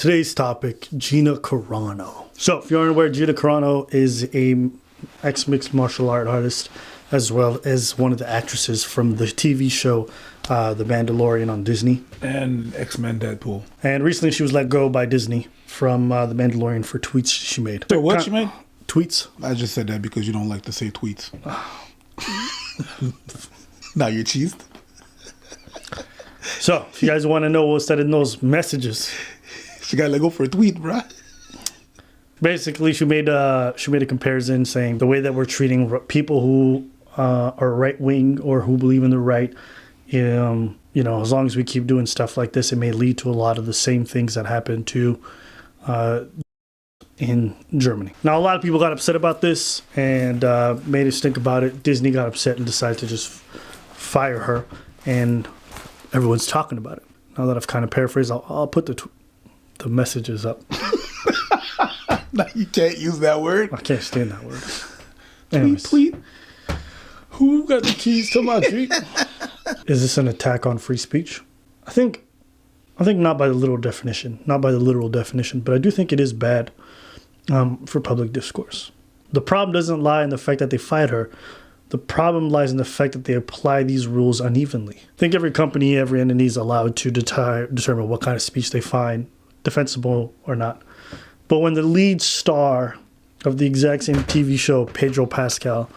Today's topic, Gina Carano. So, if you're unaware, Gina Carano is a ex-mixed martial art artist, as well as one of the actresses from the TV show, The Mandalorian on Disney. And X-Men Deadpool. And recently she was let go by Disney from The Mandalorian for tweets she made. So what she made? Tweets. I just said that because you don't like to say tweets. Now you're cheesed. So, if you guys want to know what's said in those messages, She got let go for a tweet, bruh. basically she made a comparison saying the way that we're treating people who are right wing or who believe in the right, as long as we keep doing stuff like this, it may lead to a lot of the same things that happened to in Germany. Now, a lot of people got upset about this and made us think about it. Disney got upset and decided to just fire her, and everyone's talking about it. Now that I've kind of paraphrased, I'll put the messages up. No, you can't use that word. I can't stand that word. Tweet. Who got the keys to my Jeep? Is this an attack on free speech? I think not by the literal definition, but I do think it is bad for public discourse. The problem doesn't lie in the fact that they fired her. The problem lies in the fact that they apply these rules unevenly. I think every company, every entity is allowed to determine what kind of speech they find defensible or not. But when the lead star of the exact same TV show, Pedro Pascal,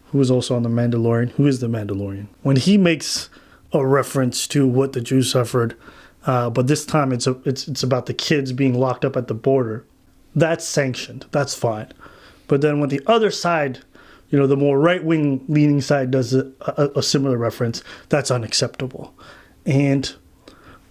who is also on The Mandalorian, when he makes a reference to what the Jews suffered, but this time it's about the kids being locked up at the border, that's sanctioned. That's fine. But then when the other side, the more right-wing leaning side does a similar reference, that's unacceptable. And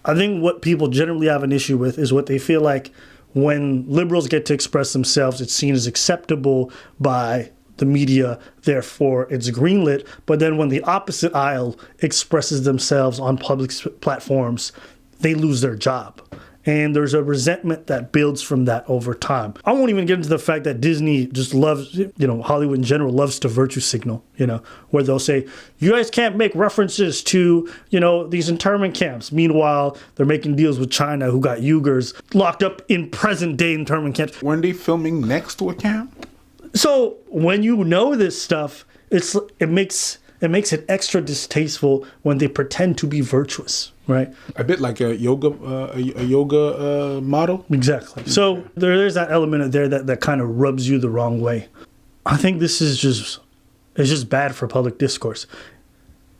I think what people generally have an issue with is what they feel like when liberals get to express themselves, it's seen as acceptable by the media, therefore it's greenlit. But then when the opposite aisle expresses themselves on public platforms, they lose their job. And there's a resentment that builds from that over time. I won't even get into the fact that Disney just loves, Hollywood in general loves to virtue signal, where they'll say, you guys can't make references to, these internment camps. Meanwhile, they're making deals with China, who got Uyghurs locked up in present day internment camps. Weren't they filming next to a camp? So when you know this stuff, it makes it extra distasteful when they pretend to be virtuous, right? A bit like a yoga model. Exactly. So there's that element there that kind of rubs you the wrong way. I think this is just bad for public discourse.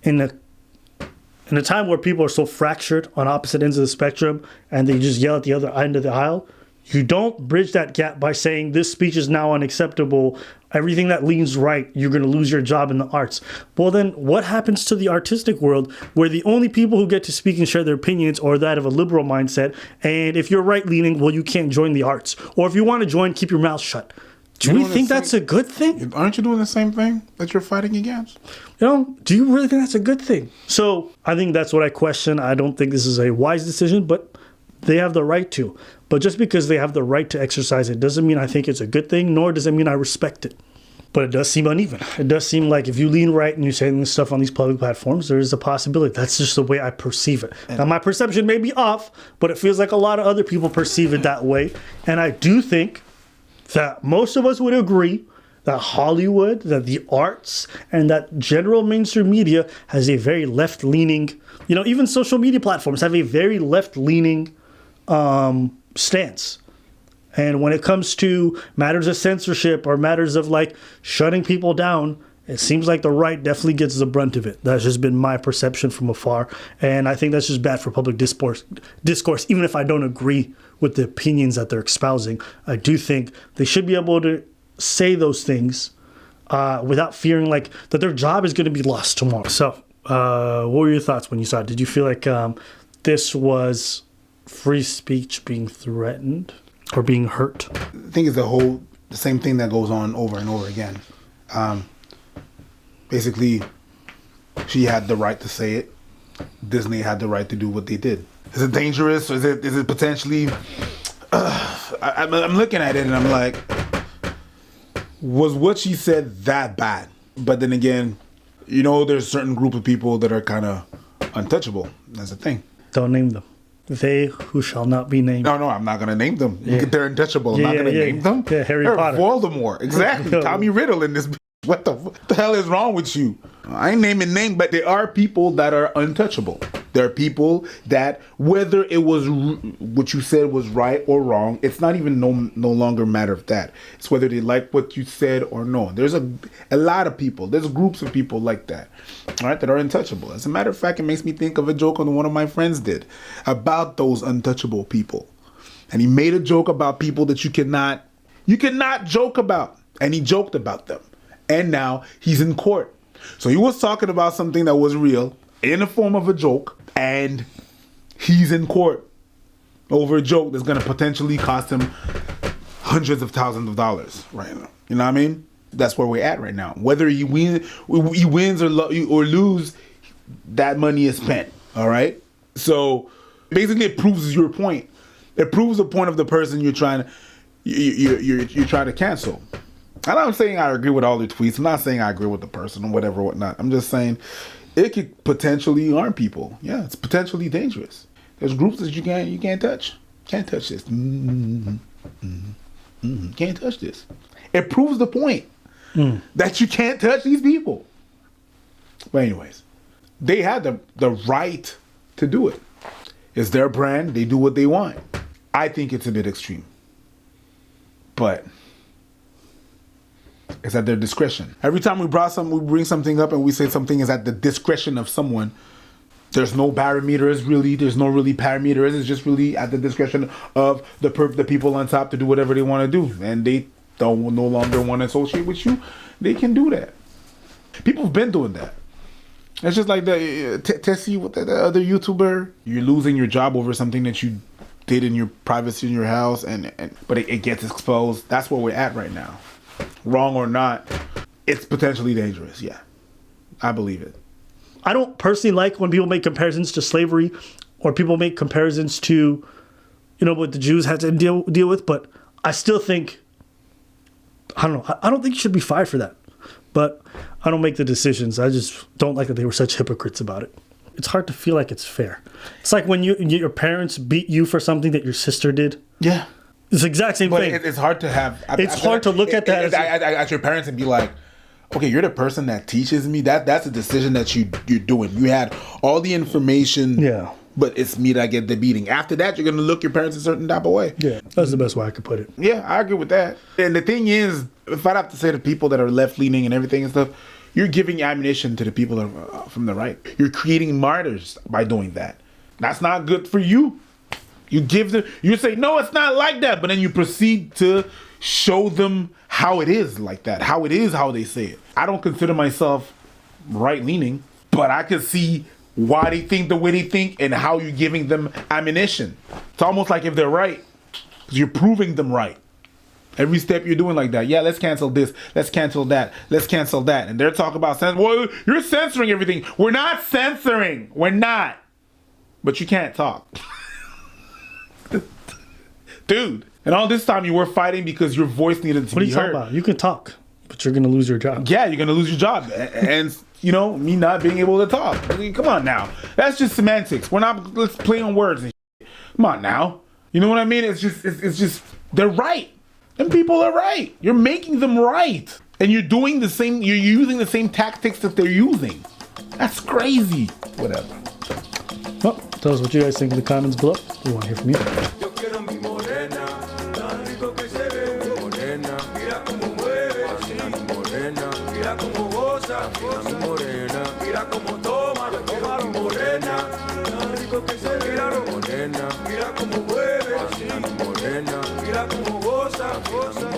In a time where people are so fractured on opposite ends of the spectrum and they just yell at the other end of the aisle, you don't bridge that gap by saying this speech is now unacceptable. Everything that leans right, you're going to lose your job in the arts. Well, then what happens to the artistic world where the only people who get to speak and share their opinions are that of a liberal mindset? And if you're right leaning, well, you can't join the arts. Or if you want to join, keep your mouth shut. Do we think that's a good thing? Aren't you doing the same thing that you're fighting against? Do you really think that's a good thing? So I think that's what I question. I don't think this is a wise decision, but they have the right to. But just because they have the right to exercise it doesn't mean I think it's a good thing, nor does it mean I respect it. But it does seem uneven. It does seem like if you lean right and you're saying this stuff on these public platforms, there is a possibility. That's just the way I perceive it. Now, my perception may be off, but it feels like a lot of other people perceive it that way. And I do think that most of us would agree that Hollywood, that the arts, and that general mainstream media has a very left-leaning, even social media platforms have a very left-leaning stance. And when it comes to matters of censorship or matters of shutting people down, it seems like the right definitely gets the brunt of it. That's just been my perception from afar. And I think that's just bad for public discourse, even if I don't agree with the opinions that they're espousing. I do think they should be able to say those things without fearing that their job is going to be lost tomorrow. So what were your thoughts when you saw it? Did you feel like this was free speech being threatened or being hurt? I think it's the same thing that goes on over and over again. Basically, she had the right to say it. Disney had the right to do what they did. Is it dangerous? Is it potentially? I'm looking at it and I'm like, was what she said that bad? But then again, there's a certain group of people that are kind of untouchable. That's the thing. Don't name them. They who shall not be named. No, I'm not gonna name them. Yeah. They're untouchable. I'm Yeah, not gonna yeah, name them. yeah, Harry They're Potter. Voldemort. Exactly. Tommy Riddle in this. What the hell is wrong with you? I ain't naming names, but there are people that are untouchable. There are people that, whether it was what you said was right or wrong, it's not even no longer a matter of that. It's whether they like what you said or no. There's a lot of people. There's groups of people like that, all right, that are untouchable. As a matter of fact, it makes me think of a joke that one of my friends did about those untouchable people. And he made a joke about people that you cannot joke about. And he joked about them. And now he's in court. So he was talking about something that was real in the form of a joke, and he's in court over a joke that's going to potentially cost him hundreds of thousands of dollars right now. You know what I mean? That's where we're at right now. Whether he wins or lose, that money is spent. All right. So basically, it proves your point. It proves the point of the person you're trying to cancel. And I'm saying I agree with all the tweets. I'm not saying I agree with the person or whatever, whatnot. I'm just saying it could potentially harm people. Yeah, it's potentially dangerous. There's groups that you can't touch. Can't touch this. Can't touch this. It proves the point that you can't touch these people. But anyways, they had the right to do it. It's their brand. They do what they want. I think it's a bit extreme. But it's at their discretion. Every time we bring something up and we say something is at the discretion of someone, there's no barometers really. There's no really parameters. It's just really at the discretion of the people on top to do whatever they want to do. And they no longer want to associate with you. They can do that. People have been doing that. It's just like the Tessie with the other YouTuber. You're losing your job over something that you did in your privacy in your house, but it gets exposed. That's where we're at right now. Wrong or not, it's potentially dangerous. Yeah, I believe it. I don't personally like when people make comparisons to slavery, or people make comparisons to, what the Jews had to deal with. But I still think, I don't know. I don't think you should be fired for that. But I don't make the decisions. I just don't like that they were such hypocrites about it. It's hard to feel like it's fair. It's like when your parents beat you for something that your sister did. Yeah. It's the exact same thing. It's hard to have. It's hard to look at that at your parents and be like, okay, you're the person that teaches me. That's a decision that you're doing. You had all the information. Yeah. But it's me that get the beating. After that, you're going to look your parents a certain type of way. Yeah, that's the best way I could put it. Yeah, I agree with that. And the thing is, if I'd have to say to people that are left-leaning and everything and stuff, you're giving ammunition to the people that are from the right. You're creating martyrs by doing that. That's not good for you. You say, no, it's not like that. But then you proceed to show them how it is like that. How it is how they say it. I don't consider myself right-leaning, but I can see why they think the way they think and how you're giving them ammunition. It's almost like if they're right, because you're proving them right. Every step you're doing like that. Yeah, let's cancel this. Let's cancel that. Let's cancel that. And they're talking about well, you're censoring everything. We're not censoring. We're not. But you can't talk. Dude. And all this time you were fighting because your voice needed to be heard. What are you talking about? You can talk, but you're going to lose your job. Yeah, you're going to lose your job. And me not being able to talk. I mean, come on now. That's just semantics. Let's play on words and shit. Come on now. You know what I mean? It's just, they're right. Them people are right. You're making them right. And you're using the same tactics that they're using. That's crazy. Whatever. Well, tell us what you guys think in the comments below. We want to hear from you. Mira como toma, mi morena, rico que se mira morena, mira como mueve, así morena, mira como goza.